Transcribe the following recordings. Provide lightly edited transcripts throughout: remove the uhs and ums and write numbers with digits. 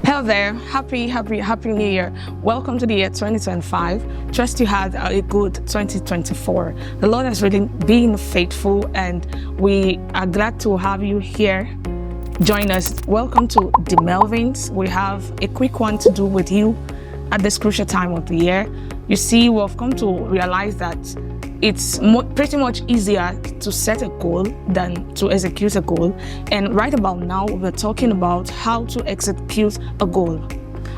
Hello there, happy new year. Welcome to the year 2025. Trust you had a good 2024. The Lord has really been faithful and we are glad to have you here. Join us. Welcome to the Melvins. We have a quick one to do with you at this crucial time of the year. You see, we've come to realize that it's pretty much easier to set a goal than to execute a goal. And right about now, we're talking about how to execute a goal.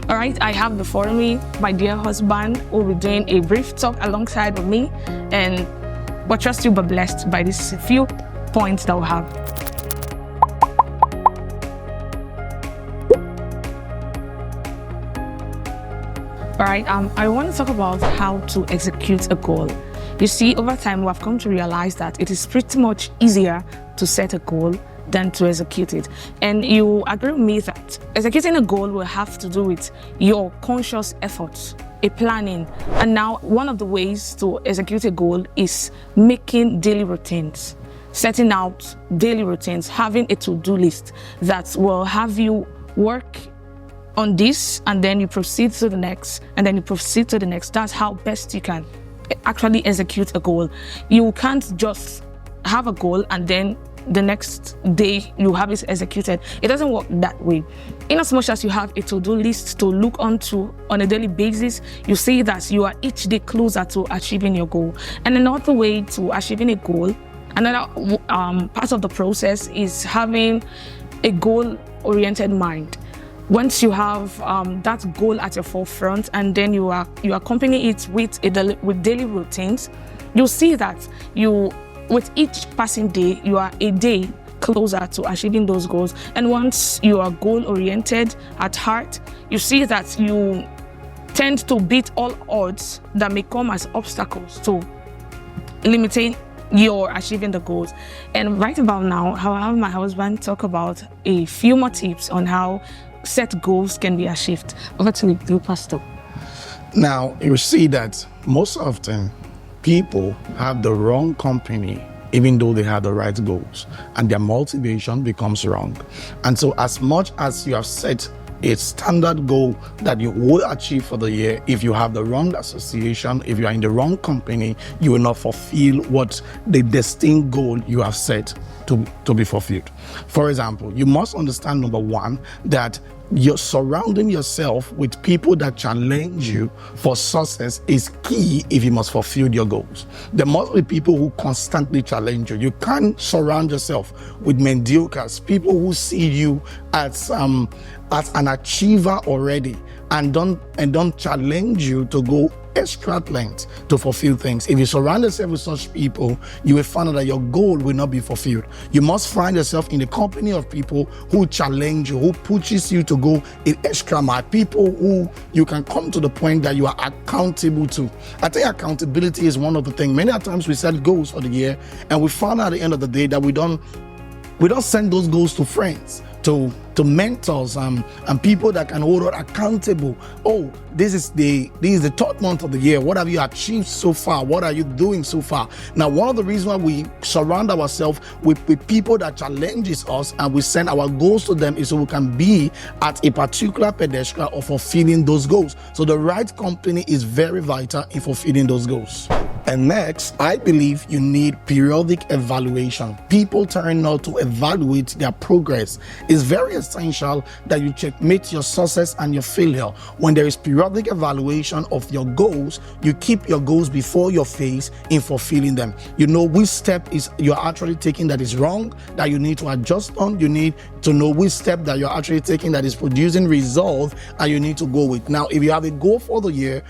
All right, I have before me my dear husband who will be doing a brief talk alongside with me. And we trust you'll be blessed by these few points that we have. All right, I want to talk about how to execute a goal. You see, over time, we have come to realize that it is pretty much easier to set a goal than to execute it. And you agree with me that executing a goal will have to do with your conscious efforts, a planning. And now, one of the ways to execute a goal is making daily routines, setting out daily routines, having a to-do list that will have you work on this, and then you proceed to the next, and then you proceed to the next. That's how best you can actually execute a goal. You can't just have a goal and then the next day you have it executed. It doesn't work that way. In as much as you have a to-do list to look onto on a daily basis, you see that you are each day closer to achieving your goal. And another way to achieving a goal, another part of the process is having a goal-oriented mind. Once you have that goal at your forefront, and then you accompany it with daily routines, you'll see that with each passing day, you are a day closer to achieving those goals. And once you are goal-oriented at heart, you see that you tend to beat all odds that may come as obstacles to limiting your achieving the goals. And right about now, I'll have my husband talk about a few more tips on how set goals can be achieved. Over to you, Pastor. Now, you see that most often people have the wrong company even though they have the right goals, and their motivation becomes wrong. And so as much as you have set a standard goal that you will achieve for the year, if you have the wrong association, if you are in the wrong company, you will not fulfill what the destined goal you have set to be fulfilled. For example, you must understand, number one, that you're surrounding yourself with people that challenge you for success is key if you must fulfill your goals. There must be people who constantly challenge you. You can't surround yourself with mediocres, people who see you as an achiever already and don't challenge you to go extra length to fulfill things. If you surround yourself with such people, you will find out that your goal will not be fulfilled. You must find yourself in the company of people who challenge you, who pushes you to go an extra mile, people who you can come to the point that you are accountable to. I think accountability is one of the things. Many times we set goals for the year and we find out at the end of the day that we don't send those goals to friends, to mentors and people that can hold us accountable. Oh, this is the third month of the year. What have you achieved so far? What are you doing so far? Now, one of the reasons why we surround ourselves with people that challenges us and we send our goals to them is so we can be at a particular pedestal of fulfilling those goals. So the right company is very vital in fulfilling those goals. And next, I believe you need periodic evaluation. People turn out to evaluate their progress. It's very essential that you checkmate your success and your failure. When there is periodic evaluation of your goals, you keep your goals before your face in fulfilling them. You know which step is you're actually taking that is wrong, that you need to adjust on. You need to know which step that you're actually taking that is producing results and you need to go with. Now, if you have a goal for the year,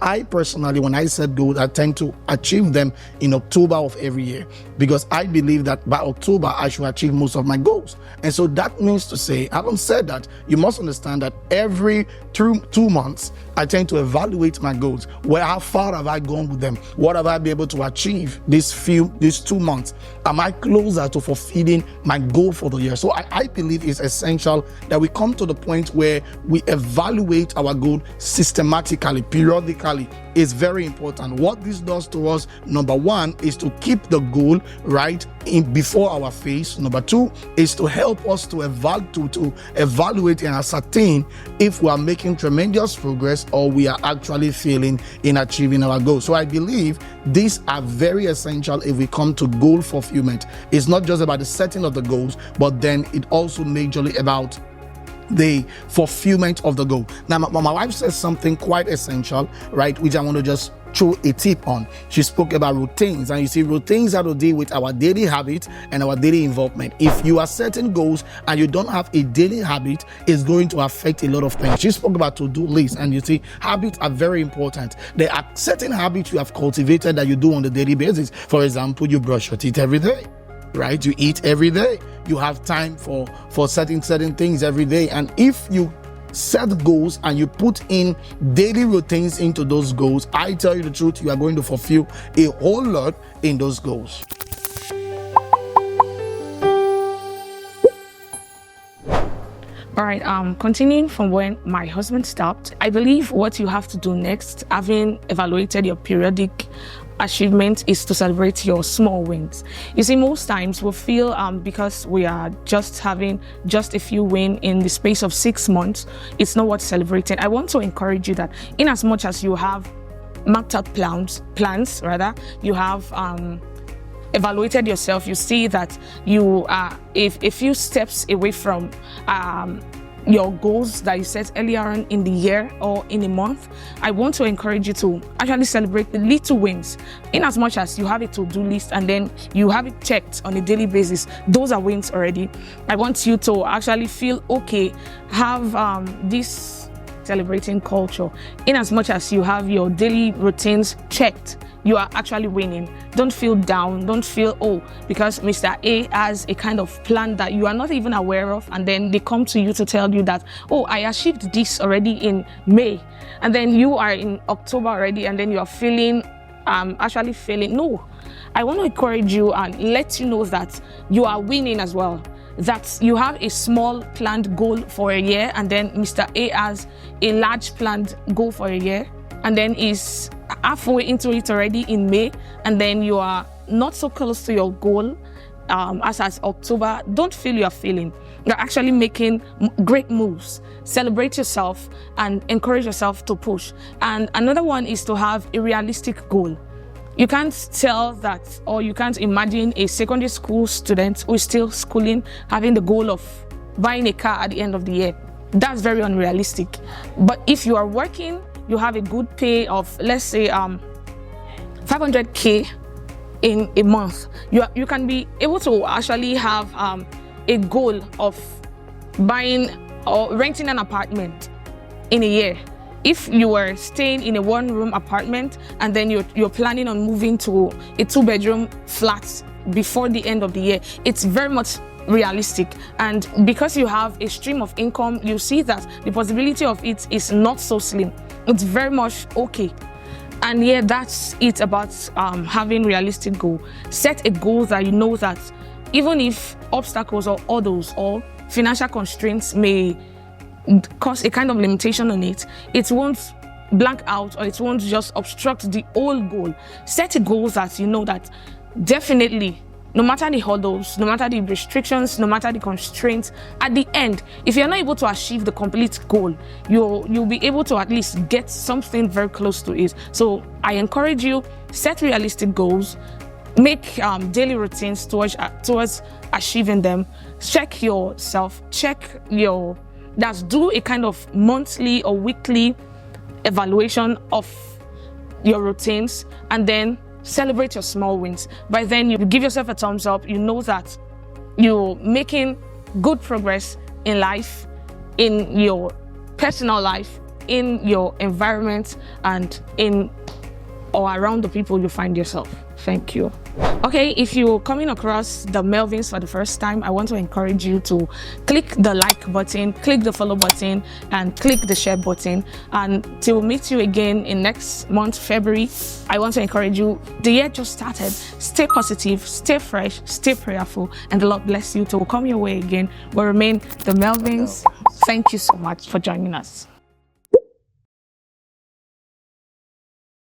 I personally, when I set goals, I tend to achieve them in October of every year, because I believe that by October I should achieve most of my goals. And so that means to say, having said that, you must understand that every 2 months I tend to evaluate my goals. How far have I gone with them? What have I been able to achieve these 2 months? Am I closer to fulfilling my goal for the year? So I believe it's essential that we come to the point where we evaluate our goal systematically, periodically. Is very important. What this does to us, number one, is to keep the goal right in before our face. Number two is to help us to evaluate and ascertain if we are making tremendous progress or we are actually failing in achieving our goals. So I believe these are very essential if we come to goal fulfillment. It's not just about the setting of the goals, but then it also majorly about the fulfillment of the goal. Now, my wife says something quite essential, right, which I want to just throw a tip on. She spoke about routines, and you see, routines have to deal with our daily habits and our daily involvement. If you are setting goals and you don't have a daily habit, it's going to affect a lot of things. She spoke about to-do lists, and you see, habits are very important. There are certain habits you have cultivated that you do on a daily basis. For example, you brush your teeth every day, right? You eat every day. You have time for certain things every day. And if you set goals and you put in daily routines into those goals, I tell you the truth, you are going to fulfill a whole lot in those goals. All right, continuing from when my husband stopped, I believe what you have to do next, having evaluated your periodic achievement, is to celebrate your small wins. You see, most times we feel because we are just having just a few wins in the space of 6 months, it's not worth celebrating. I want to encourage you that in as much as you have marked out plans, you have evaluated yourself, you see that you are a few steps away from your goals that you set earlier on in the year or in a month. I want to encourage you to actually celebrate the little wins. In as much as you have a to-do list and then you have it checked on a daily basis, those are wins already. I want you to actually feel okay, have this celebrating culture. In as much as you have your daily routines checked, you are actually winning. Don't feel down. Don't feel, oh, because Mr. A has a kind of plan that you are not even aware of, and then they come to you to tell you that, oh, I achieved this already in May, and then you are in October already, and then you are feeling actually failing. No, I want to encourage you and let you know that you are winning as well. That you have a small planned goal for a year, and then Mr. A has a large planned goal for a year, and then is halfway into it already in May, and then you are not so close to your goal as October. Don't feel you are failing. You're actually making great moves. Celebrate yourself and encourage yourself to push. And another one is to have a realistic goal. You can't tell that, or you can't imagine a secondary school student who is still schooling having the goal of buying a car at the end of the year. That's very unrealistic. But if you are working, you have a good pay of, let's say, 500K in a month, you can be able to actually have a goal of buying or renting an apartment in a year. If you were staying in a one-room apartment and then you're planning on moving to a two-bedroom flat before the end of the year, it's very much realistic. And because you have a stream of income, you see that the possibility of it is not so slim. It's very much okay. And yeah, that's it about having realistic goal. Set a goal that you know that even if obstacles or others or financial constraints may cause a kind of limitation on it, it won't blank out or it won't just obstruct the whole goal. Set a goal that you know that definitely, no matter the hurdles, no matter the restrictions, no matter the constraints, at the end, if you're not able to achieve the complete goal, you'll be able to at least get something very close to it. So I encourage you, set realistic goals, make daily routines towards achieving them. Check yourself, do a kind of monthly or weekly evaluation of your routines, and then celebrate your small wins. By then, you give yourself a thumbs up. You know that you're making good progress in life, in your personal life, in your environment, and in or around the people you find yourself. Thank you. Okay, if you're coming across the Melvins for the first time, I want to encourage you to click the like button, click the follow button, and click the share button. And till we meet you again in next month, February, I want to encourage you. The year just started. Stay positive, stay fresh, stay prayerful, and the Lord bless you till we come your way again. We'll remain the Melvins. Thank you so much for joining us.